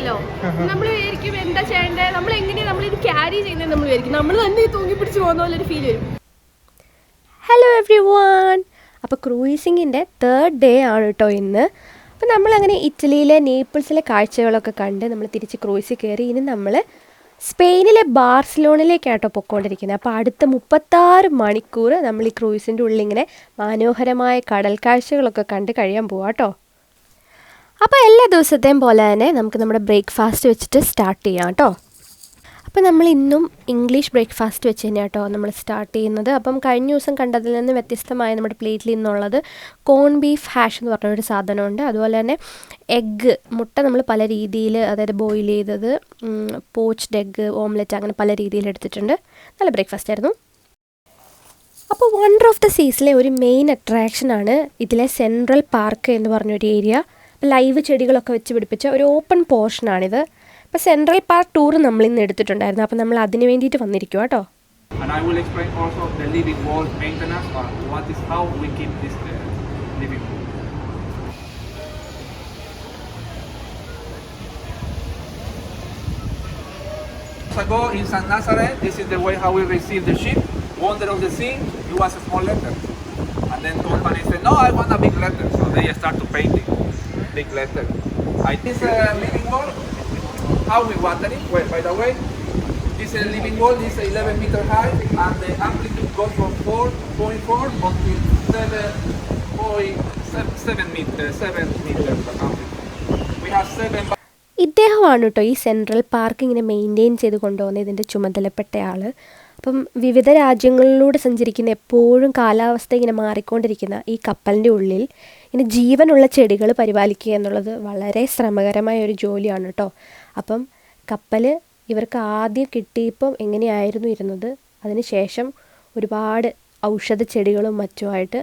ഉണ്ടല്ലോ, നമ്മൾ വിചാരിക്കും എന്താ ചെയ്യേണ്ടത്, നമ്മൾ എങ്ങനെയാണ് നമ്മളിത് ക്യാരി ചെയ്യുന്നത്, നമ്മൾ വിചാരിക്കും നമ്മൾ തന്നെ തൂങ്ങി പിടിച്ച് പോകുന്ന പോലെ ഒരു ഫീൽ വരും. ഹലോ എവ്രി വൺ, അപ്പോൾ ക്രൂയിസിങ്ങിൻ്റെ 3rd ഡേ ആണ് കേട്ടോ ഇന്ന്. അപ്പോൾ നമ്മളങ്ങനെ ഇറ്റലിയിലെ നേപ്പിൾസിലെ കാഴ്ചകളൊക്കെ കണ്ട് നമ്മൾ തിരിച്ച് ക്രൂയിസിൽ കയറി. ഇനി നമ്മൾ സ്പെയിനിലെ ബാർസലോണയിലേക്കാട്ടോ പൊയ്ക്കൊണ്ടിരിക്കുന്നത്. അപ്പോൾ അടുത്ത 36 മണിക്കൂർ നമ്മൾ ഈ ക്രൂയിസിൻ്റെ ഉള്ളിൽ ഇങ്ങനെ മനോഹരമായ കടൽ കാഴ്ചകളൊക്കെ കണ്ട് കഴിയാൻ പോവാം കേട്ടോ. അപ്പോൾ എല്ലാ ദിവസത്തെയും പോലെ തന്നെ നമുക്ക് നമ്മുടെ ബ്രേക്ക്ഫാസ്റ്റ് വെച്ചിട്ട് സ്റ്റാർട്ട് ചെയ്യാം കേട്ടോ. അപ്പോൾ നമ്മൾ ഇന്നും ഇംഗ്ലീഷ് ബ്രേക്ക്ഫാസ്റ്റ് വെച്ച് തന്നെയാണ് കേട്ടോ നമ്മൾ സ്റ്റാർട്ട് ചെയ്യുന്നത്. അപ്പം കഴിഞ്ഞ ദിവസം കണ്ടതിൽ നിന്ന് വ്യത്യസ്തമായ നമ്മുടെ പ്ലേറ്റിൽ നിന്നുള്ളത് കോൺ ബീഫ് ഹാഷ് എന്ന് പറഞ്ഞൊരു സാധനമുണ്ട്. അതുപോലെ തന്നെ എഗ്ഗ്, മുട്ട നമ്മൾ പല രീതിയിൽ, അതായത് ബോയിൽ ചെയ്തത്, പോച്ച്ഡ് എഗ്ഗ്, ഓംലെറ്റ്, അങ്ങനെ പല രീതിയിൽ എടുത്തിട്ടുണ്ട്. നല്ല ബ്രേക്ക്ഫാസ്റ്റ് ആയിരുന്നു. അപ്പോൾ വണ്ടർ ഓഫ് ദ സീസിലെ ഒരു മെയിൻ അട്രാക്ഷനാണ് ഇതിലെ സെൻട്രൽ പാർക്ക് എന്ന് പറഞ്ഞൊരു ഏരിയ. ലൈവ് ചെടികളൊക്കെ വെച്ച് പിടിപ്പിച്ച ഒരു ഓപ്പൺ പോർഷനാണിത്. അപ്പോൾ സെൻട്രൽ പാർക്ക് ടൂർ നമ്മൾ ഇന്ന് എടുത്തിട്ടുണ്ടായിരുന്നു. അപ്പോൾ നമ്മൾ അതിന് വേണ്ടിയിട്ട് വന്നിരിക്കുക കേട്ടോ. And I will explain also the living wall maintenance, or what is how we keep this living wall. Ago in San Nazareth, this is the way how we receive the ship. Wonder of the sea, it was a small letter. And then Tolman said, no, I want a big letter. So they start to paint it, big letter. This living wall, how we water it? Well, by the way, this living wall is 11 meter high, and the amplitude goes from 4.4 until 7 meters amplitude. We have 7. ഇദ്ദേഹമാണ് കേട്ടോ ഈ central park ഇങ്ങനെ maintain ചെയ്ത് കൊണ്ടുപോകുന്ന ഇതിൻ്റെ ചുമതലപ്പെട്ട ആൾ. അപ്പം വിവിധ രാജ്യങ്ങളിലൂടെ സഞ്ചരിക്കുന്ന, എപ്പോഴും കാലാവസ്ഥ ഇങ്ങനെ മാറിക്കൊണ്ടിരിക്കുന്ന ഈ കപ്പലിൻ്റെ ഉള്ളിൽ ഇങ്ങനെ ജീവനുള്ള ചെടികൾ പരിപാലിക്കുക എന്നുള്ളത് വളരെ ശ്രമകരമായ ഒരു ജോലിയാണ് കേട്ടോ. അപ്പം കപ്പൽ ഇവർക്ക് ആദ്യം കിട്ടിയപ്പം എങ്ങനെയായിരുന്നു ഇരുന്നത്, അതിന് ശേഷം ഒരുപാട് ഔഷധ ചെടികളും മറ്റുമായിട്ട്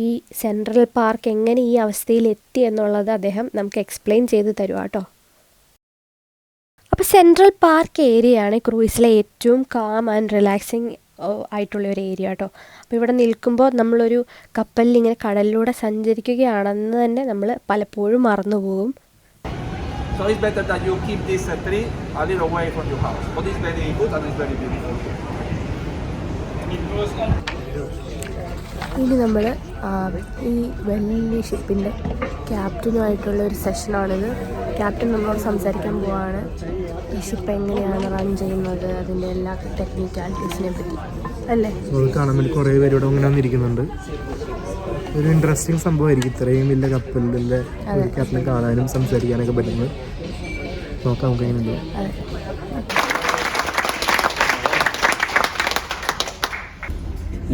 ഈ സെൻട്രൽ പാർക്ക് എങ്ങനെ ഈ അവസ്ഥയിൽ എത്തി എന്നുള്ളത് അദ്ദേഹം നമുക്ക് എക്സ്പ്ലെയിൻ ചെയ്ത് തരുക കേട്ടോ. അപ്പോൾ സെൻട്രൽ പാർക്ക് ഏരിയയാണ് ക്രൂയിസിലെ ഏറ്റവും കാം ആൻഡ് റിലാക്സിങ് ആയിട്ടുള്ള ഒരു ഏരിയ കേട്ടോ. അപ്പോൾ ഇവിടെ നിൽക്കുമ്പോൾ നമ്മളൊരു കപ്പലിൽ ഇങ്ങനെ കടലിലൂടെ സഞ്ചരിക്കുകയാണെന്ന് തന്നെ നമ്മൾ പലപ്പോഴും മറന്നുപോകും. So it's better that you keep this tree a little away from your house. But it's very good and it's very beautiful. ഇനി നമ്മൾ ഈ വലിയ ഷിപ്പിൻ്റെ ക്യാപ്റ്റനുമായിട്ടുള്ള ഒരു സെഷനാണിത്. ക്യാപ്റ്റൻ നമ്മളോട് സംസാരിക്കാൻ പോവാണ്. ഈ ഷിപ്പ് എങ്ങനെയാണ് റൺ ചെയ്യുന്നത്, അതിൻ്റെ എല്ലാ ടെക്നിക്കാലിറ്റീസിനെ പറ്റി അല്ലേ. അത് കാണാൻ വേണ്ടി കുറേ പേര് ഇവിടെ ഇങ്ങനെ വന്നിരിക്കുന്നുണ്ട്. ഒരു ഇൻട്രസ്റ്റിംഗ് സംഭവമായിരിക്കും ഇത്രയും വലിയ കപ്പലിലെ ക്യാപ്റ്റനെ കാണാനും സംസാരിക്കാനൊക്കെ പറ്റുന്നത്. നോക്കാം നമുക്ക് എങ്ങനെയുണ്ടോ.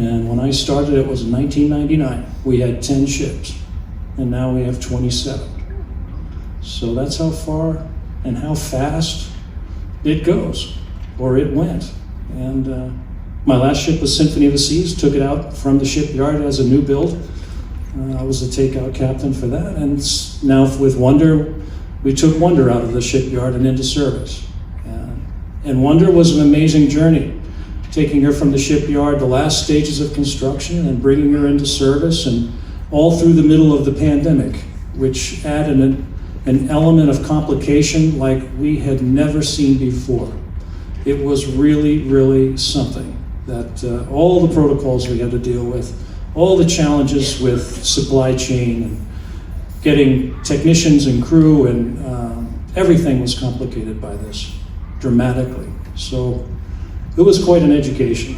And when I started, it was in 1999. We had 10 ships, and now we have 27. So that's how far and how fast it goes, or it went. And my last ship was Symphony of the Seas, took it out from the shipyard as a new build. I was the takeout captain for that. And now with Wonder, we took Wonder out of the shipyard and into service. And Wonder was an amazing journey. Taking her from the shipyard, the last stages of construction, and bringing her into service, and all through the middle of the pandemic, which added an element of complication like we had never seen before. It was really, really something that all the protocols we had to deal with, all the challenges with supply chain, and getting technicians and crew, and everything was complicated by this dramatically. So it was quite an education,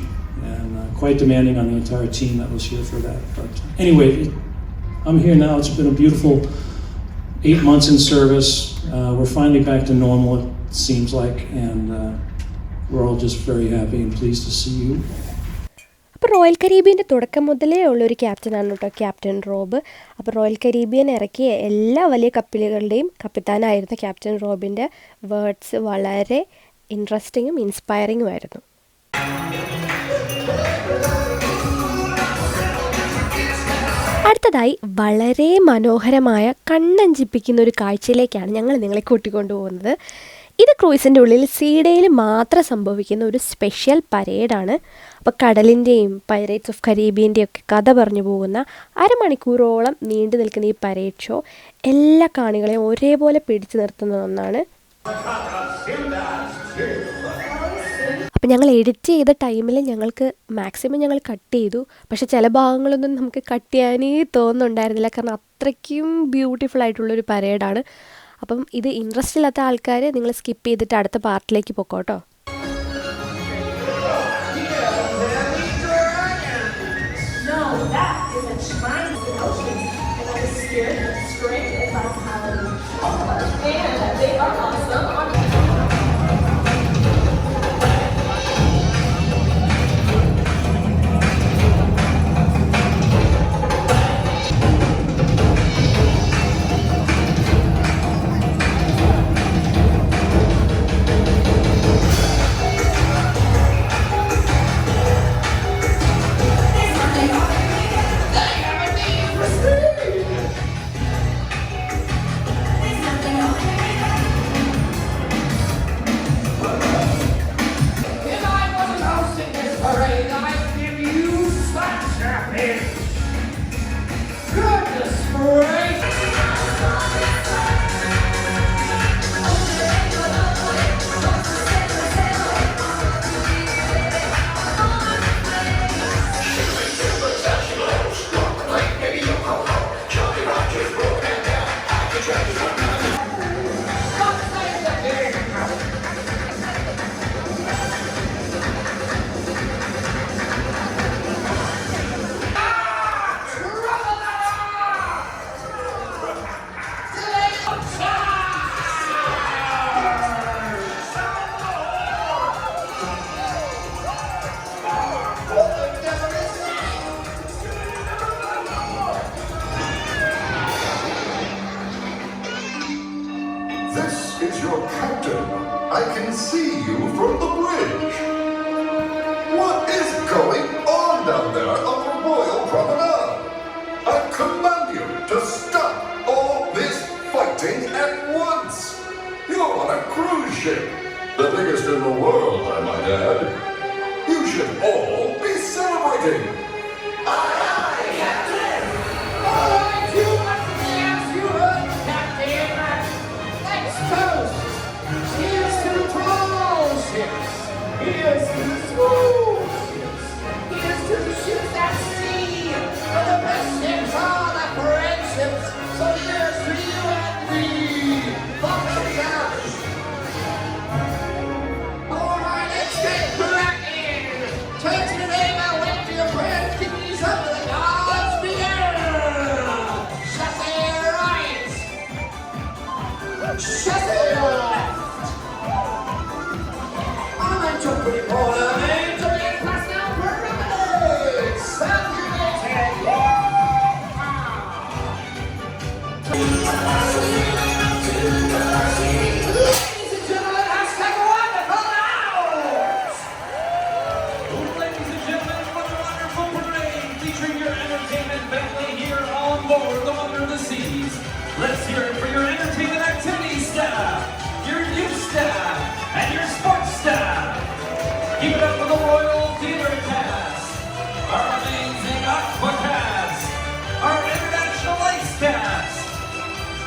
and quite demanding on the entire team that was here for that. But anyway, I'm here now. It's been a beautiful 8 months in service. We're finally back to normal, it seems like, and we're all just very happy and pleased to see you. അപ്പോൾ royal കരീബിയൻ്റെ തുടക്കം മുതലേ ഉള്ളൊരു ക്യാപ്റ്റനാണ് കേട്ടോ captain Rob. അപ്പോൾ royal Caribbean ഇറക്കിയ എല്ലാ വലിയ കപ്പലുകളുടെയും കപ്പിത്താനായിരുന്ന captain റോബിൻ്റെ words വളരെ ഇൻട്രസ്റ്റിങ്ങും ഇൻസ്പയറിങ്ങും ആയിരുന്നു. അടുത്തതായി വളരെ മനോഹരമായ കണ്ണഞ്ചിപ്പിക്കുന്ന ഒരു കാഴ്ചയിലേക്കാണ് ഞങ്ങൾ നിങ്ങളെ കൂട്ടിക്കൊണ്ടുപോകുന്നത്. ഇത് ക്രൂയിസിൻ്റെ ഉള്ളിൽ സീഡയിൽ മാത്രം സംഭവിക്കുന്ന ഒരു സ്പെഷ്യൽ പരേഡാണ്. അപ്പോൾ കടലിൻ്റെയും പൈറേറ്റ്സ് ഓഫ് കരീബിയൻ്റെയും ഒക്കെ കഥ പറഞ്ഞു പോകുന്ന അരമണിക്കൂറോളം നീണ്ടു നിൽക്കുന്ന ഈ പരേഡ് ഷോ എല്ലാ കാണികളെയും ഒരേപോലെ പിടിച്ചു നിർത്തുന്ന ഒന്നാണ്. അപ്പം ഞങ്ങൾ എഡിറ്റ് ചെയ്ത ടൈമിൽ ഞങ്ങൾക്ക് മാക്സിമം ഞങ്ങൾ കട്ട് ചെയ്തു. പക്ഷേ ചില ഭാഗങ്ങളൊന്നും നമുക്ക് കട്ട് ചെയ്യാനേ തോന്നുന്നുണ്ടായിരുന്നില്ല, കാരണം അത്രയ്ക്കും ബ്യൂട്ടിഫുൾ ആയിട്ടുള്ളൊരു പരേഡാണ്. അപ്പം ഇത് ഇൻട്രസ്റ്റ് ഇല്ലാത്ത ആൾക്കാർ നിങ്ങൾ സ്കിപ്പ് ചെയ്തിട്ട് അടുത്ത പാർട്ടിലേക്ക് പൊക്കോട്ടോ. This is your captain. I can see you from the bridge. What is going on down there on the Royal Promenade? I command you to stop all this fighting at once. You're on a cruise ship, the biggest in the world, I might add. You should all be celebrating. Aye, aye, Captain! All right, you must you heard, Captain! Next toast! Here's to the tall ships! Here's to the smooth ships! Here's to the ships at sea! For the best ships are the friendships! So here's to you and me! Volunteers! All right, let's get cracking! Turn to the name and wave to your friends! Give me some of the gods begin! Chassez right! Chassez left! I'm jumping for the main to get past now pyramid! Circulated! Ladies and gentlemen, hashtag wonderful out! Ladies and gentlemen, what a wonderful parade featuring your entertainment family here on board the Wonder of the Seas. Let's hear it for your entertainment activity staff, your youth staff, and your sports staff. Keep it up for the Royal Theatre cast, our amazing Aqua cast, our international lights cast.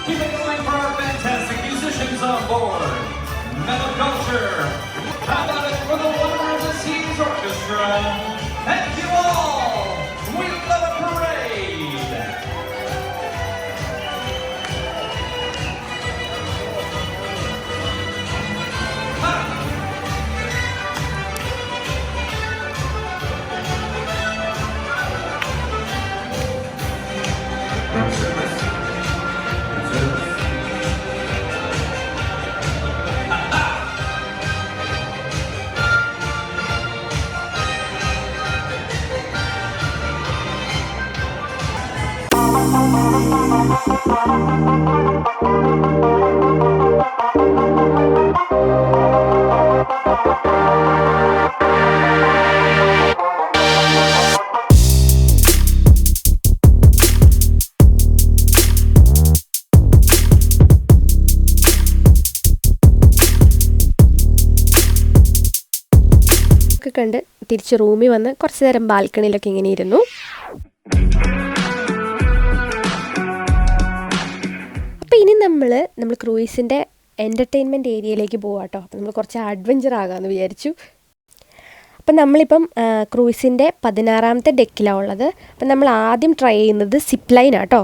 Keep it going for our fantastic musicians on board. Metal Culture. How about it for the Wonder of the Seas Orchestra? Thank you all. We love a parade. ഒക്കെ കണ്ട് തിരിച്ച് റൂമിൽ വന്ന് കുറച്ച് നേരം ബാൽക്കണിയിലൊക്കെ ഇങ്ങനെ ഇരുന്നു. അപ്പോൾ ഇനി നമ്മൾ ക്രൂയിസിൻ്റെ എൻ്റർടൈൻമെൻറ്റ് ഏരിയയിലേക്ക് പോകാം കേട്ടോ. അപ്പോൾ നമ്മൾ കുറച്ച് അഡ്വഞ്ചർ ആകാമെന്ന് വിചാരിച്ചു. അപ്പം നമ്മളിപ്പം ക്രൂയിസിൻ്റെ 16ാമത്തെ ഡെക്കിലാണ് ഉള്ളത്. അപ്പം നമ്മൾ ആദ്യം ട്രൈ ചെയ്യുന്നത് സിപ്പ് ലൈനാണ് കേട്ടോ.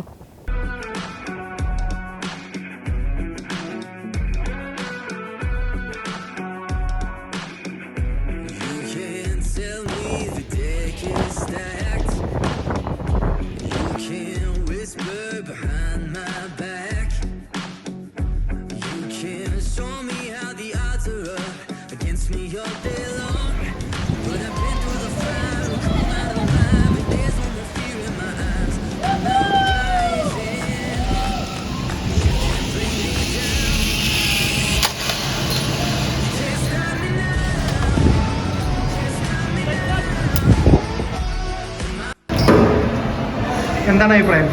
എന്താണ് അഭിപ്രായം?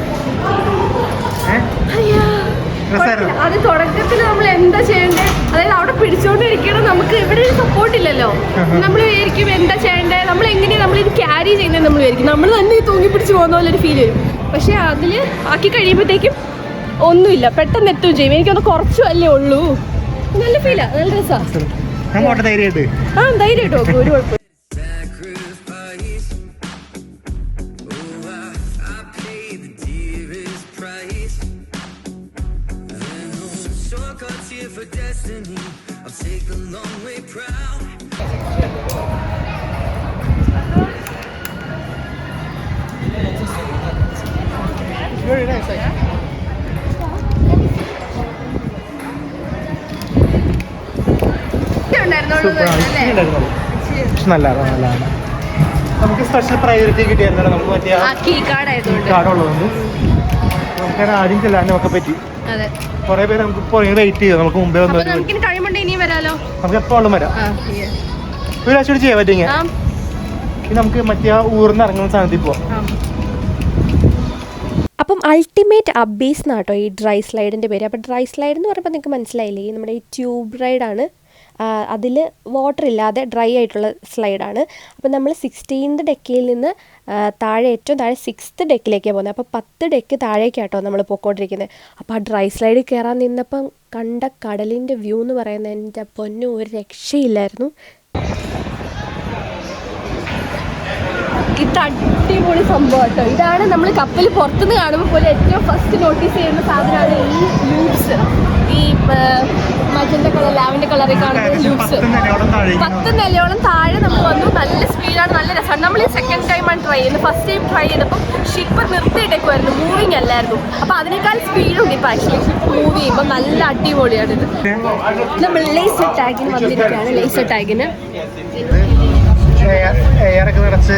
അത് തുടക്കത്തിൽ നമ്മൾ എന്താ ചെയ്യണ്ടേ, അതായത് അവിടെ പിടിച്ചോണ്ടിരിക്കണം, നമുക്ക് ഇവിടെ ഒരു സപ്പോർട്ട് ഇല്ലല്ലോ. നമ്മൾ വിചാരിക്കും എന്താ ചെയ്യണ്ടേ, നമ്മൾ എങ്ങനെയാണ് നമ്മളിത് ക്യാരി ചെയ്യുന്നത് നമ്മൾ വിചാരിക്കും, നമ്മൾ തന്നെ തൂങ്ങി പിടിച്ച് പോകുന്ന പോലെ ഒരു ഫീൽ വരും. പക്ഷെ അതിൽ ആക്കി കഴിയുമ്പോഴത്തേക്കും ഒന്നുമില്ല, പെട്ടെന്ന് എത്തുകയും ചെയ്യും. എനിക്കൊന്ന് കുറച്ചു അല്ലേ ഉള്ളൂ. നല്ല ഫീലാ, നല്ല രസമാണ്. ആ ധൈര്യമായിട്ട് നോക്കും, ഒരു കുഴപ്പമില്ല. For destiny, I'll take the long way proud. It's very nice. നല്ലതാണ്. നമുക്ക് സ്പെഷ്യൽ പ്രയോറിറ്റി കിട്ടിയായിരുന്നു. നമുക്ക് പറ്റിയ കാർഡ് ഉള്ളതുകൊണ്ട് നമുക്ക് ആദ്യം ചെല്ലാനൊക്കെ പറ്റി. കുറെ പേര് നമുക്ക് വെയിറ്റ് ചെയ്യും. നമുക്ക് മുമ്പേ വന്നു നമുക്ക് എപ്പോഴും വരാം. ഒരു പ്രാവശ്യം ചെയ്യാൻ പറ്റുമെങ്കിൽ നമുക്ക് മറ്റേ ഊർന്ന് ഇറങ്ങുന്ന സ്ഥാനത്തിൽ പോവാം. അപ്പം അൾട്ടിമേറ്റ് അബ്ബീസ് എന്നാട്ടോ ഈ ഡ്രൈ സ്ലൈഡിൻ്റെ പേര്. അപ്പോൾ ഡ്രൈ സ്ലൈഡ് എന്ന് പറയുമ്പോൾ നിങ്ങൾക്ക് മനസ്സിലായില്ലേ, നമ്മുടെ ഈ ട്യൂബ് റൈഡാണ്. അതിൽ വാട്ടർ ഇല്ലാതെ ഡ്രൈ ആയിട്ടുള്ള സ്ലൈഡാണ്. അപ്പോൾ നമ്മൾ 16th ഡെക്കിൽ നിന്ന് താഴെ ഏറ്റവും താഴെ 6th ഡെക്കിലേക്കാണ് പോകുന്നത്. അപ്പോൾ 10 ഡെക്ക് താഴേക്കാട്ടോ നമ്മൾ പോയിക്കൊണ്ടിരിക്കുന്നത്. അപ്പോൾ ആ ഡ്രൈ സ്ലൈഡിൽ കയറാൻ നിന്നപ്പം കണ്ട കടലിൻ്റെ വ്യൂ എന്ന് പറയുന്നത് എൻ്റെ പൊന്നും ഒരു രക്ഷയില്ലായിരുന്നു. ഇത് അടിപൊളി സംഭവം കേട്ടോ. ഇതാണ് നമ്മൾ കപ്പൽ പുറത്തുനിന്ന് കാണുമ്പോൾ പോലെ ഏറ്റവും ഫസ്റ്റ് നോട്ടീസ് ചെയ്യുന്ന സാധനമാണ് ഈ ലൂപ്സ്. ഈ മജന്ത കളർ, ലാവൻഡർ കളറിൽ കാണുന്ന ലൂപ്സ്. 10 നിലയോളം താഴെ നമ്മൾ വന്നു. നല്ല സ്പീഡാണ്, നല്ല രസമാണ്. നമ്മൾ ഈ സെക്കൻഡ് ടൈമാണ് ട്രൈ ചെയ്യുന്നത്. ഫസ്റ്റ് ടൈം ട്രൈ ചെയ്തപ്പോൾ ഷിപ്പ് നിർത്തിയിട്ടേക്കുമായിരുന്നു, മൂവിങ് അല്ലായിരുന്നു. അപ്പോൾ അതിനേക്കാൾ സ്പീഡുണ്ട് ഇപ്പോൾ ആക്ച്വലി ഷിപ്പ് മൂവ് ചെയ്യുമ്പോൾ. നല്ല അടിപൊളിയാണ് ഇത്. നമ്മൾ ലേസർ ടാഗിന് വന്നിരിക്കുകയാണ്. ലേസർ ടാഗിന് എയറൊക്കെ നിറച്ച്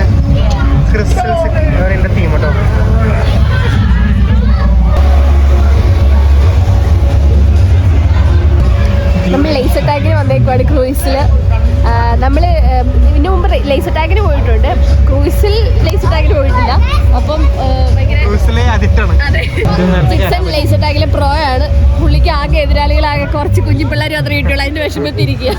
ക്രിസ്റ്റൽസ് എൻ്റെ തീം കേട്ടോ. നമ്മൾ ലേസർ ടാഗിന് വന്നേക്കുവാണ് ക്രൂയിസിൽ. നമ്മൾ ഇതിന് മുമ്പ് ലേസർ ടാഗിന് പോയിട്ടുണ്ട്, ക്രൂയിസിൽ ലേസർ ടാഗിന് പോയിട്ടില്ല. അപ്പം ജിപ്സൺ ലേസർ ടാഗിലെ പ്രോ ആണ്. പുള്ളിക്ക് ആകെ എതിരാളികളാകെ കുറച്ച് കുഞ്ഞു പിള്ളേർ അത്ര കിട്ടുള്ളൂ. അതിൻ്റെ വിഷമത്തിരിക്കുക.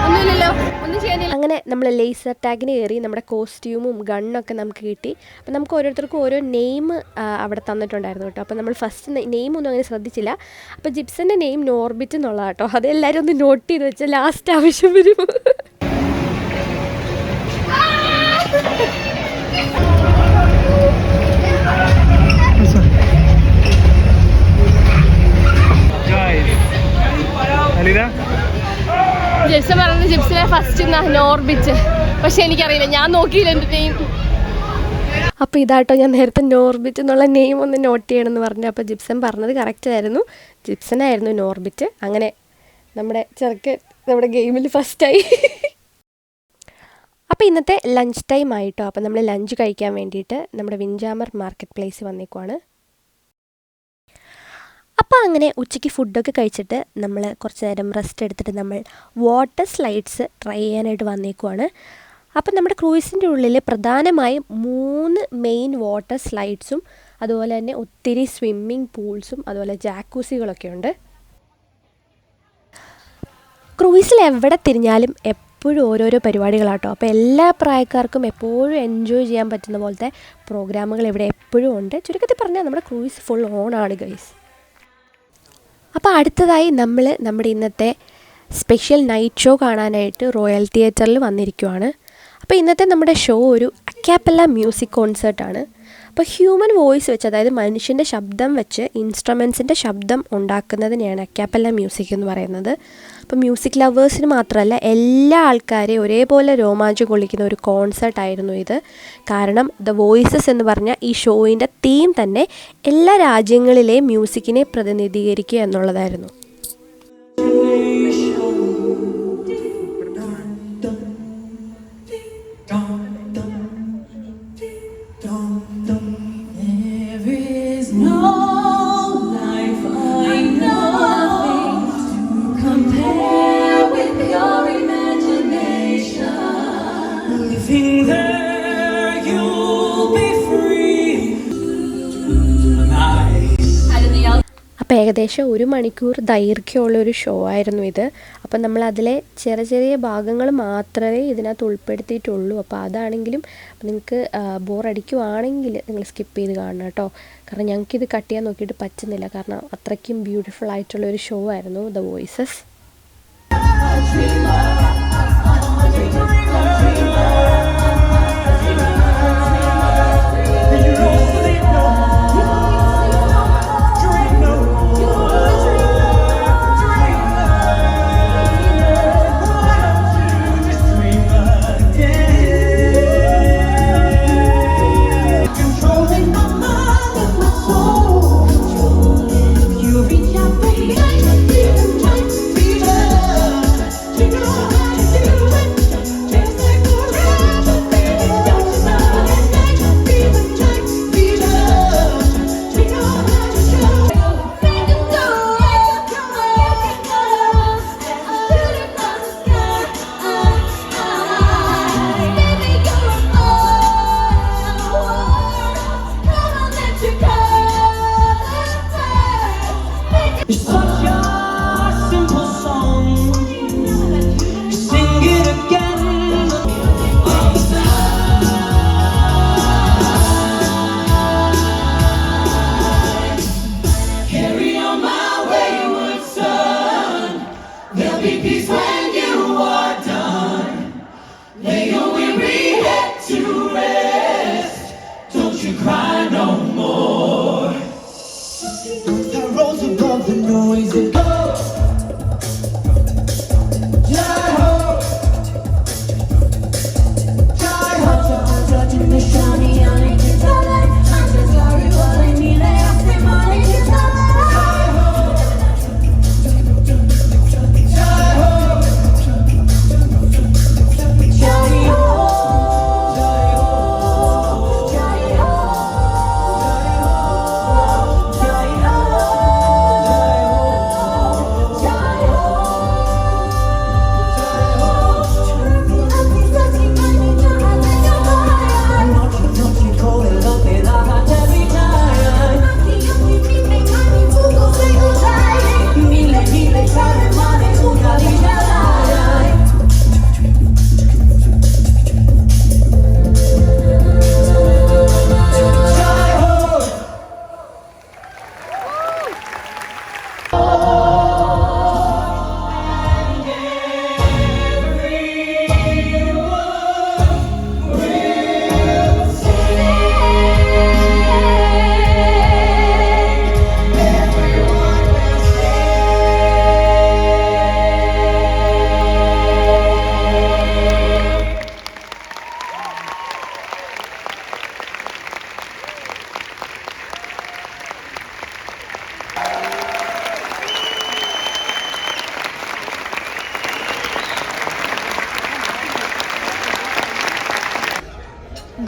ഒന്നുമില്ലല്ലോ, ഒന്നും ചെയ്യാനില്ല. അങ്ങനെ നമ്മൾ ലേസർ ടാഗിന് കയറി. നമ്മുടെ കോസ്റ്റ്യൂമും ഗണ്ണൊക്കെ നമുക്ക് കിട്ടി. അപ്പം നമുക്ക് ഓരോരുത്തർക്കും ഓരോ നെയിം അവിടെ തന്നിട്ടുണ്ടായിരുന്നു കേട്ടോ. അപ്പം നമ്മൾ ഫസ്റ്റ് നെയിം ഒന്നും അങ്ങനെ ശ്രദ്ധിച്ചില്ല. അപ്പോൾ ജിപ്സൻ്റെ നെയിം നോർബിറ്റ് എന്നുള്ളതാണ് കേട്ടോ. അതെല്ലാവരും ഒന്ന് നോട്ട് ചെയ്ത് വെച്ചാൽ ലാസ്റ്റ് ആവശ്യം വരും. ജിപ്സൺ പറഞ്ഞത് ജിപ്സിനെ ഫസ്റ്റ് നോർബിറ്റ്, പക്ഷെ എനിക്കറിയില്ല, ഞാൻ നോക്കിയില്ല എൻ്റെ നെയിം. അപ്പോൾ ഇതാട്ടോ ഞാൻ നേരത്തെ നോർബിറ്റ് എന്നുള്ള നെയിം ഒന്ന് നോട്ട് ചെയ്യണമെന്ന് പറഞ്ഞു. അപ്പോൾ ജിപ്സൺ പറഞ്ഞത് കറക്റ്റ് ആയിരുന്നു, ജിപ്സനായിരുന്നു നോർബിറ്റ്. അങ്ങനെ നമ്മുടെ ചെറുക്കൻ നമ്മുടെ ഗെയിമിൽ ഫസ്റ്റായി. അപ്പോൾ ഇന്നത്തെ ലഞ്ച് ടൈം ആയിട്ടോ. അപ്പോൾ നമ്മൾ ലഞ്ച് കഴിക്കാൻ വേണ്ടിയിട്ട് നമ്മുടെ വിൻജാമർ മാർക്കറ്റ് പ്ലേസ് വന്നേക്കുവാണ്. അപ്പോൾ അങ്ങനെ ഉച്ചയ്ക്ക് ഫുഡൊക്കെ കഴിച്ചിട്ട് നമ്മൾ കുറച്ച് നേരം റെസ്റ്റ് എടുത്തിട്ട് നമ്മൾ വാട്ടർ സ്ലൈഡ്സ് ട്രൈ ചെയ്യാനായിട്ട് വന്നേക്കുവാണ്. അപ്പം നമ്മുടെ ക്രൂയിസിൻ്റെ ഉള്ളിൽ പ്രധാനമായും 3 മെയിൻ വാട്ടർ സ്ലൈഡ്സും അതുപോലെ തന്നെ ഒത്തിരി സ്വിമ്മിങ് പൂൾസും അതുപോലെ ജാക്കൂസികളൊക്കെ ഉണ്ട്. ക്രൂയിസിൽ എവിടെ തിരിഞ്ഞാലും എപ്പോഴും ഓരോരോ പരിപാടികളാട്ടോ. അപ്പോൾ എല്ലാ പ്രായക്കാർക്കും എപ്പോഴും എൻജോയ് ചെയ്യാൻ പറ്റുന്ന പോലത്തെ പ്രോഗ്രാമുകൾ ഇവിടെ എപ്പോഴും ഉണ്ട്. ചുരുക്കത്തിൽ പറഞ്ഞാൽ നമ്മുടെ ക്രൂയിസ് ഫുൾ ഓണാണ് ഗൈസ്. അപ്പോൾ അടുത്തതായി നമ്മൾ നമ്മുടെ ഇന്നത്തെ സ്പെഷ്യൽ നൈറ്റ് ഷോ കാണാനായിട്ട് റോയൽ തിയേറ്ററിൽ വന്നിരിക്കുവാണ്. അപ്പോൾ ഇന്നത്തെ നമ്മുടെ ഷോ ഒരു അക്കാപ്പല്ല മ്യൂസിക് കോൺസേർട്ടാണ്. അപ്പോൾ ഹ്യൂമൻ വോയിസ് വെച്ച്, അതായത് മനുഷ്യൻ്റെ ശബ്ദം വെച്ച് ഇൻസ്ട്രുമെൻസിൻ്റെ ശബ്ദം ഉണ്ടാക്കുന്നതിനെയാണ് അക്കാപ്പല്ല മ്യൂസിക് എന്ന് പറയുന്നത്. അപ്പോൾ മ്യൂസിക് ലവേഴ്സിന് മാത്രമല്ല എല്ലാ ആൾക്കാരെയും ഒരേപോലെ രോമാഞ്ചം കൊള്ളിക്കുന്ന ഒരു കോൺസേർട്ടായിരുന്നു ഇത്. കാരണം ദ വോയിസസ് എന്ന് പറഞ്ഞ ഈ ഷോയിൻ്റെ തീം തന്നെ എല്ലാ രാജ്യങ്ങളിലെയും മ്യൂസിക്കിനെ പ്രതിനിധീകരിക്കുക എന്നുള്ളതായിരുന്നു. അപ്പോൾ ഏകദേശം 1 മണിക്കൂർ ദൈർഘ്യമുള്ളൊരു ഷോ ആയിരുന്നു ഇത്. അപ്പം നമ്മൾ അതിലെ ചെറിയ ചെറിയ ഭാഗങ്ങൾ മാത്രമേ ഇതിനകത്ത് ഉൾപ്പെടുത്തിയിട്ടുള്ളൂ. അപ്പോൾ അതാണെങ്കിലും നിങ്ങൾക്ക് ബോറടിക്കുവാണെങ്കിൽ നിങ്ങൾ സ്കിപ്പ് ചെയ്ത് കാണണം കേട്ടോ. കാരണം ഞങ്ങൾക്കിത് കട്ട് ചെയ്യാൻ നോക്കിയിട്ട് പറ്റുന്നില്ല. കാരണം അത്രയ്ക്കും ബ്യൂട്ടിഫുൾ ആയിട്ടുള്ളൊരു ഷോ ആയിരുന്നു ദ വോയിസസ്.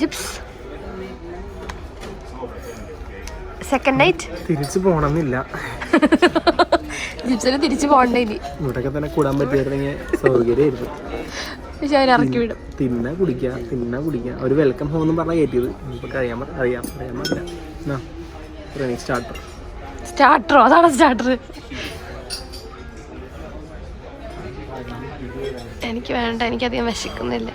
ജിപ്സ് സെക്കൻഡ് നൈറ്റ് തിരിച്ചു പോകണമെന്നില്ല. ജിപ്സിന് തിരിച്ചു പോകണ്ടേ ഇനി. ഇവിടെയൊക്കെ തന്നെ കൂടാൻ പറ്റിയിരുന്നെങ്കിൽ സൗകര്യമായിരുന്നു. പക്ഷെ അവർ ഇറക്കി വിടും. തിന്നാ കുടിക്കുക ഒരു വെൽക്കം ഹോം എന്ന് പറഞ്ഞാൽ കയറ്റിയത്. ഇപ്പൊ അറിയാൻ പറ്റില്ല. സ്റ്റാർട്ടറോ? അതാണ് സ്റ്റാർട്ടർ. എനിക്ക് എനിക്ക് വേണ്ട, എനിക്കധികം വിശക്കുന്നില്ല.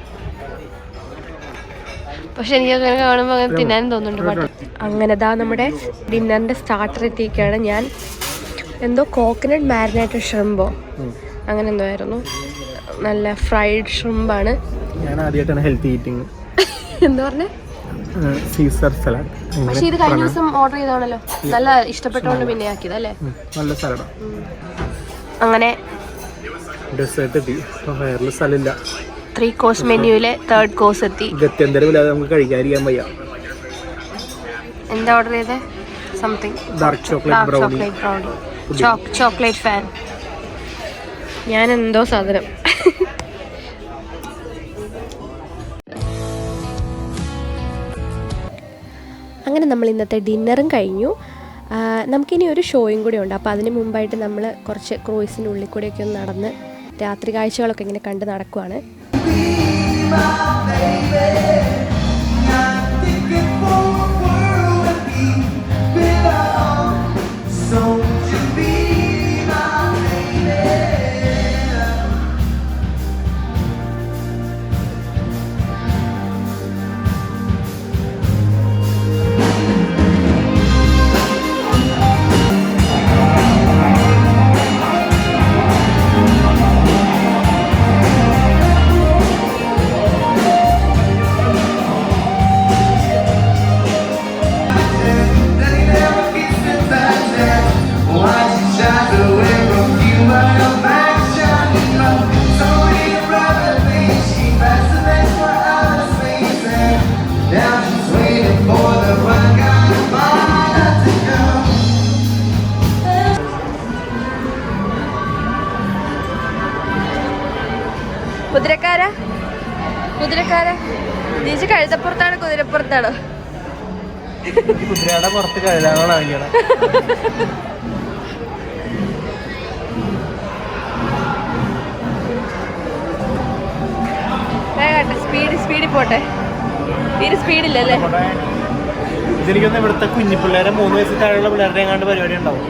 പക്ഷെ എനിക്കങ്ങനെ കാണുമ്പോൾ അങ്ങനെ തിന്നാനും തോന്നുന്നുണ്ട്. അങ്ങനെ ദാ നമ്മുടെ ഡിന്നറിൻ്റെ സ്റ്റാർട്ടർ എത്തിയിരിക്കുകയാണ്. ഞാൻ എന്തോ കോക്കനട്ട് മാരിനേറ്റഡ് ഷ്രിമ്പോ അങ്ങനെ എന്തോ ആയിരുന്നു. നല്ല ഫ്രൈഡ് ഷ്രിമ്പാണ്. ഞാൻ ആദ്യമായിട്ടാണ് ഹെൽത്തി ഈറ്റിംഗ്. എന്താ പറഞ്ഞേ? Caesar salad. പക്ഷെ ഇത് കഴിഞ്ഞ ദിവസം ഓർഡർ ചെയ്താണല്ലോ, നല്ല ഇഷ്ടപ്പെട്ടോണ്ട് പിന്നെ ആക്കിയതല്ലേ. നല്ല സലാഡാണ്. അങ്ങനെ ഡെസേർട്ട് എത്തി. വയറിൽ സ്ഥലമില്ല. 3 കോഴ്സ് മെനുവിലെ 3rd കോഴ്സ് എത്തി. ഗത്യന്തരം ഇല്ലാതെ നമുക്ക് കഴിക്കാതിരിക്കാൻ വയ്യ. എന്താ ഓർഡർ ചെയ്തേ? Something dark chocolate brownie. Chocolate fan. ഞാൻ എന്തോ സാധനം. അങ്ങനെ നമ്മൾ ഇന്നത്തെ ഡിന്നറും കഴിഞ്ഞു. നമുക്കിനി ഒരു ഷോയും കൂടി ഉണ്ട്. അപ്പോൾ അതിന് മുമ്പായിട്ട് നമ്മൾ കുറച്ച് ക്രൂയിസിൻ്റെ ഉള്ളിൽ കൂടെയൊക്കെ ഒന്ന് നടന്ന് രാത്രി കാഴ്ചകളൊക്കെ ഇങ്ങനെ കണ്ട് നടക്കുവാണ്. കുതിരക്കാര നീച്ച് കഴുതപ്പുറത്താണ് കുതിരപ്പുറത്താണോ? കുതിരയുടെ പുറത്ത് കഴുതാനാണ് വാങ്ങിയത്. സ്പീഡിൽ പോട്ടെ. തീരെ സ്പീഡില്ലല്ലേ? ഇതെനിക്കൊന്ന് ഇവിടുത്തെ കുഞ്ഞു പിള്ളേരെ 3 വയസ്സിൽ താഴെയുള്ള പിള്ളേരുടെ എങ്ങാണ്ട് പരിപാടി ഉണ്ടാവും.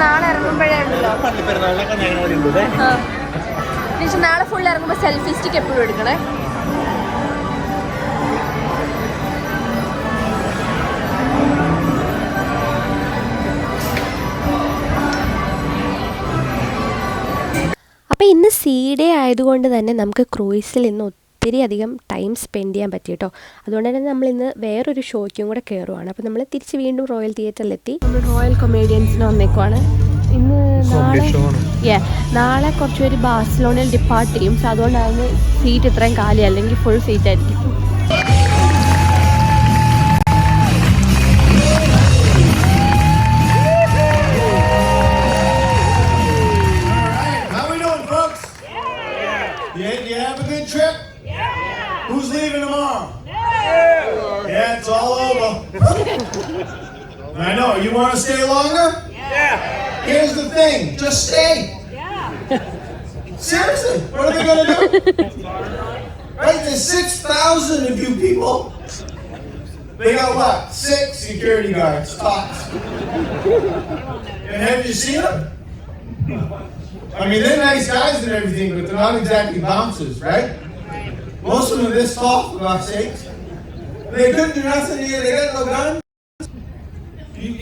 നാളെ ഇറങ്ങുമ്പോഴേ ഉണ്ടല്ലോ. നാളെ ഫുൾ ഇറങ്ങുമ്പോൾ സെൽഫി സ്റ്റിക്ക് എപ്പോഴും എടുക്കണേ. അപ്പോൾ ഇന്ന് സീ ഡേ ആയതുകൊണ്ട് തന്നെ നമുക്ക് ക്രൂയിസിൽ ഇന്ന് ഒത്തിരി അധികം ടൈം സ്പെൻഡ് ചെയ്യാൻ പറ്റി കേട്ടോ. അതുകൊണ്ട് തന്നെ നമ്മൾ ഇന്ന് വേറൊരു ഷോയ്ക്കും കൂടെ കയറുവാണ്. അപ്പോൾ നമ്മൾ തിരിച്ച് വീണ്ടും റോയൽ തിയേറ്ററിലെത്തി. നമ്മൾ റോയൽ കൊമേഡിയൻസിന് വന്നേക്കുവാണ്. ഇന്ന് നാളെ കുറച്ച് പേര് ബാഴ്സലോണയിൽ ഡിപ്പാർട്ട് ചെയ്യും. സോ അതുകൊണ്ടാണ് സീറ്റ് ഇത്രയും കാലി, അല്ലെങ്കിൽ ഫുൾ സീറ്റ് ആയിരിക്കും. You have a good trip? Who's leaving tomorrow? Yeah, it's all over. I know. You want to stay longer? Here's the thing. Just stay. Seriously, what are they going to do? Right, there's 6,000 of you people. They got what? 6 security guards, tops. And have you seen them? I mean, they're nice guys and everything, but they're not exactly bouncers, right? Most of them are this tall, for God's sakes. They couldn't do nothing here. They got no guns.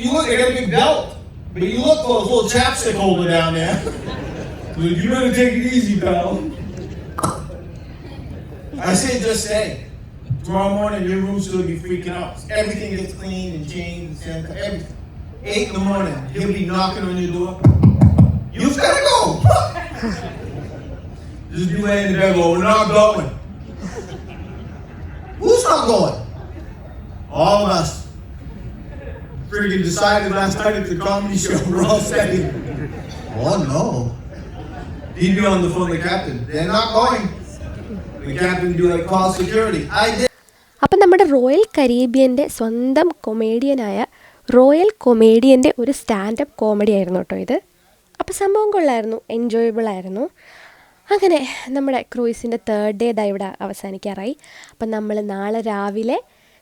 You look, they got a big belt, but you look like a little chapstick holder down there. Dude, you better take it easy, pal. I say just stay. Tomorrow morning, your room's gonna be freaking out. Everything gets cleaned and changed and everything. 8 in the morning, he'll be knocking on your door. You've gotta go. Just be laying in bed, well, we're not going. Who's not going? All of us. Freaking decided last night at the comedy show, we're all saying, oh no. He'd be on the phone with the captain. They're not going. The captain would be like, call security. I did. അപ്പം നമ്മുടെ royal കരീബിയൻ്റെ സ്വന്തം കൊമേഡിയനായ royal കൊമേഡിയൻ്റെ ഒരു standup comedy ആയിരുന്നു കേട്ടോ ഇത്. അപ്പോൾ സംഭവം കൊള്ളായിരുന്നു, എൻജോയബിൾ ആയിരുന്നു. അങ്ങനെ നമ്മുടെ ക്രൂയിസിൻ്റെ 3rd ഡേ ഇതാ ഇവിടെ അവസാനിക്കാറായി. അപ്പം നമ്മൾ നാളെ രാവിലെ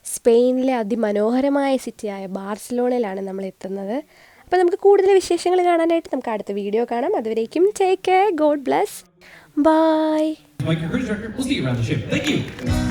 സ്പെയിനിലെ അതിമനോഹരമായ സിറ്റിയായ ബാർസലോണയിലാണ് നമ്മൾ എത്തുന്നത്. അപ്പോൾ നമുക്ക് കൂടുതൽ വിശേഷങ്ങൾ കാണാനായിട്ട് നമുക്ക് അടുത്ത വീഡിയോ കാണാം. അതുവരേക്കും take care, God bless, bye. Mike, your cruise director. We'll see you around the ship. Thank you.